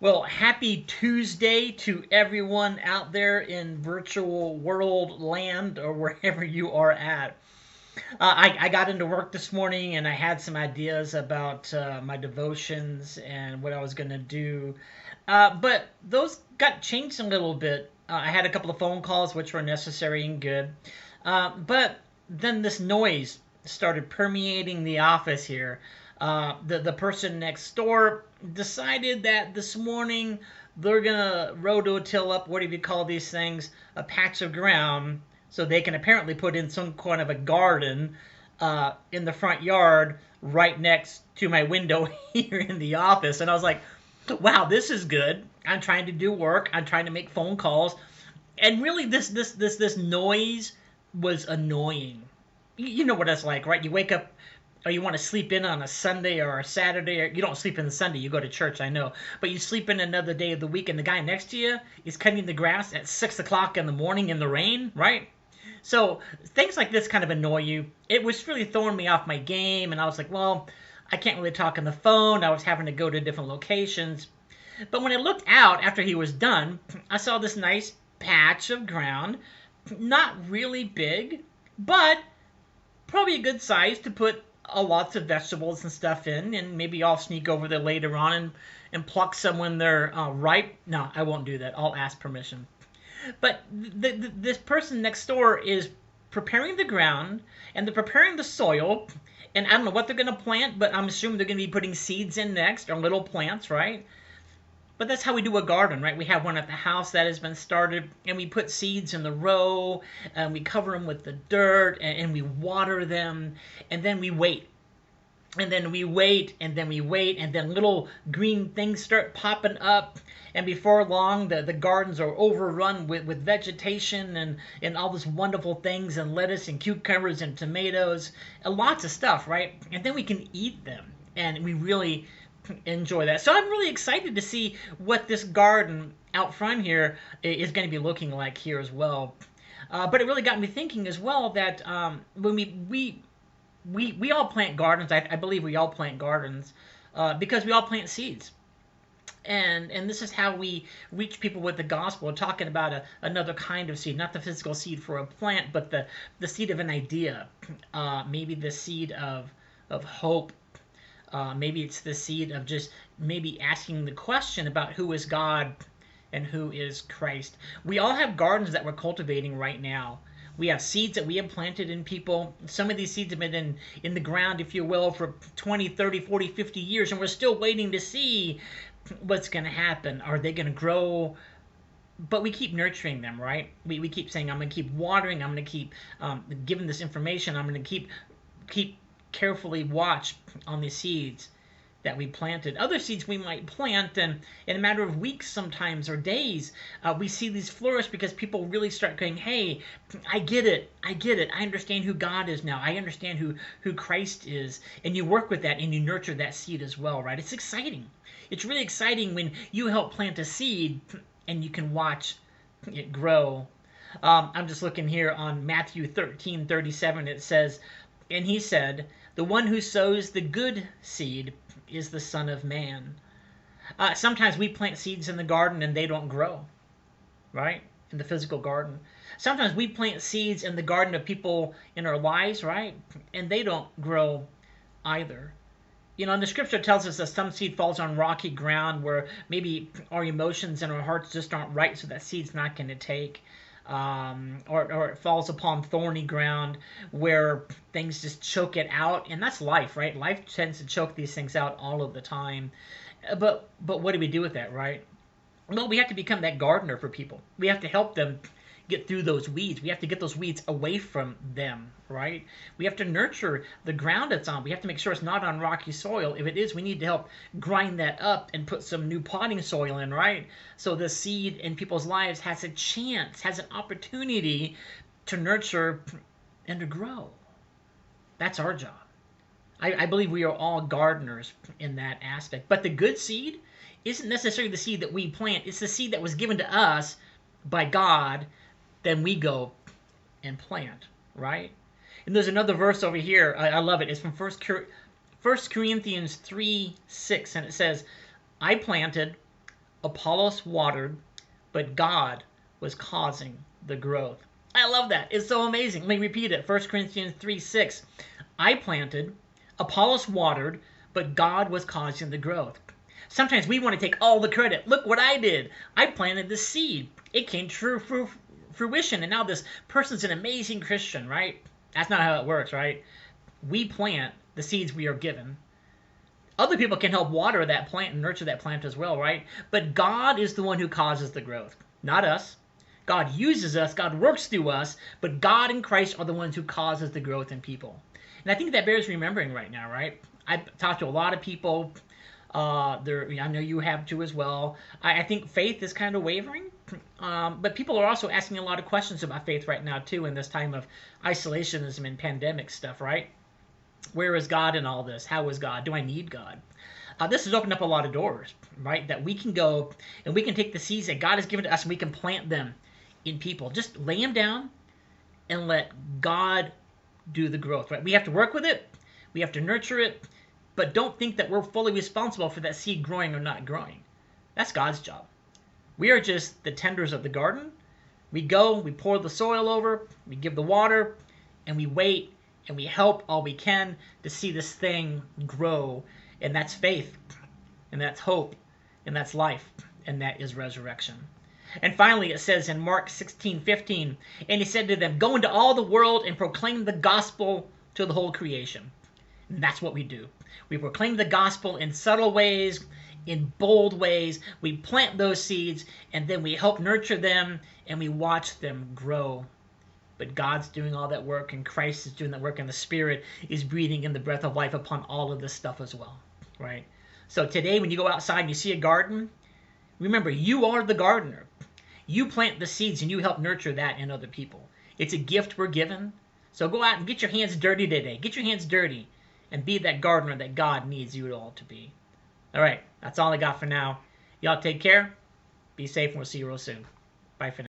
Well, happy Tuesday to everyone out there in virtual world land or wherever you are at. I got into work this morning and I had some ideas about my devotions and what I was going to do. But those got changed a little bit. I had a couple of phone calls which were necessary and good. But then this noise started permeating the office here. The person next door decided that this morning they're gonna rototill up, what do you call these things, a patch of ground, so they can apparently put in some kind of a garden in the front yard right next to my window here in the office. And I was like, wow, this is good. I'm trying to do work. I'm trying to make phone calls, and really, this noise was annoying. You know what that's like, right? You wake up or you want to sleep in on a Sunday or a Saturday, or you don't sleep in the Sunday, you go to church, I know, but you sleep in another day of the week, and the guy next to you is cutting the grass at 6 o'clock in the morning in the rain, right? So things like this kind of annoy you. It was really throwing me off my game, and I was like, well, I can't really talk on the phone. I was having to go to different locations. But when I looked out after he was done, I saw this nice patch of ground, not really big, but probably a good size to put lots of vegetables and stuff in, and maybe I'll sneak over there later on and pluck some when they're ripe. No, I won't do that. I'll ask permission. But this person next door is preparing the ground and they're preparing the soil. And I don't know what they're going to plant, but I'm assuming they're going to be putting seeds in next or little plants, right? But that's how we do a garden, right? We have one at the house that has been started, and we put seeds in the row, and we cover them with the dirt, and we water them, and then we wait. And then we wait, and then we wait, and then little green things start popping up. And before long, the gardens are overrun with vegetation and all these wonderful things, and lettuce and cucumbers and tomatoes, and lots of stuff, right? And then we can eat them. And we really enjoy that. So I'm really excited to see what this garden out front here is going to be looking like here as well. But it really got me thinking as well that when we all plant gardens. I believe we all plant gardens because we all plant seeds. And this is how we reach people with the gospel. We're talking about another kind of seed, not the physical seed for a plant, but the seed of an idea. Maybe the seed of hope. Maybe it's the seed of just maybe asking the question about who is God and who is Christ. We all have gardens that we're cultivating right now. We have seeds that we have planted in people. Some of these seeds have been in the ground, if you will, for 20, 30, 40, 50 years, and we're still waiting to see what's going to happen. Are they going to grow? But we keep nurturing them, right? We keep saying, I'm going to keep watering. I'm going to keep giving this information. I'm going to keep carefully watch on the seeds that we planted. Other seeds we might plant, and in a matter of weeks sometimes or days, we see these flourish because people really start going, hey, I get it. I get it. I understand who God is now. I understand who Christ is. And you work with that and you nurture that seed as well, right? It's exciting. It's really exciting when you help plant a seed and you can watch it grow. I'm just looking here on Matthew 13:37. It says, and he said, the one who sows the good seed is the Son of Man. Sometimes we plant seeds in the garden and they don't grow, right? In the physical garden. Sometimes we plant seeds in the garden of people in our lives, right? And they don't grow either. You know, and the scripture tells us that some seed falls on rocky ground where maybe our emotions and our hearts just aren't right, so that seed's not going to take. Or it falls upon thorny ground where things just choke it out, and that's life, right? Life tends to choke these things out all of the time. But what do we do with that, right? Well, we have to become that gardener for people. We have to help them get through those weeds. We have to get those weeds away from them, right? We have to nurture the ground it's on. We have to make sure it's not on rocky soil. If it is, we need to help grind that up and put some new potting soil in, right? So the seed in people's lives has a chance, has an opportunity to nurture and to grow. That's our job. I believe we are all gardeners in that aspect. But the good seed isn't necessarily the seed that we plant. It's the seed that was given to us by God. Then we go and plant, right? And there's another verse over here. I love it. It's from First Corinthians 3:6, and it says, I planted, Apollos watered, but God was causing the growth. I love that. It's so amazing. Let me repeat it. 1 Corinthians 3:6. I planted, Apollos watered, but God was causing the growth. Sometimes we want to take all the credit. Look what I did. I planted the seed. It came to fruition, and now this person's an amazing Christian, right? That's not how it works, right? We plant the seeds we are given. Other people can help water that plant and nurture that plant as well, right? But God is the one who causes the growth, not us. God uses us, God works through us, but God and Christ are the ones who causes the growth in people. And I think that bears remembering right now, right? I've talked to a lot of people. I know you have too as well. I think faith is kind of wavering, but people are also asking a lot of questions about faith right now too in this time of isolationism and pandemic stuff, right? Where is God in all this? How is God? Do I need God? This has opened up a lot of doors, right? That we can go and we can take the seeds that God has given to us and we can plant them in people. Just lay them down and let God do the growth, right? We have to work with it. We have to nurture it. But don't think that we're fully responsible for that seed growing or not growing. That's God's job. We are just the tenders of the garden. We go, we pour the soil over, we give the water, and we wait, and we help all we can to see this thing grow. And that's faith, and that's hope, and that's life, and that is resurrection. And finally, it says in Mark 16:15, and he said to them, go into all the world and proclaim the gospel to the whole creation. And that's what we do. We proclaim the gospel in subtle ways, in bold ways. We plant those seeds, and then we help nurture them, and we watch them grow. But God's doing all that work, and Christ is doing that work, and the Spirit is breathing in the breath of life upon all of this stuff as well, right? So today, when you go outside and you see a garden, remember, you are the gardener. You plant the seeds, and you help nurture that in other people. It's a gift we're given. So go out and get your hands dirty today. Get your hands dirty. And be that gardener that God needs you all to be. All right, that's all I got for now. Y'all take care. Be safe, and we'll see you real soon. Bye for now.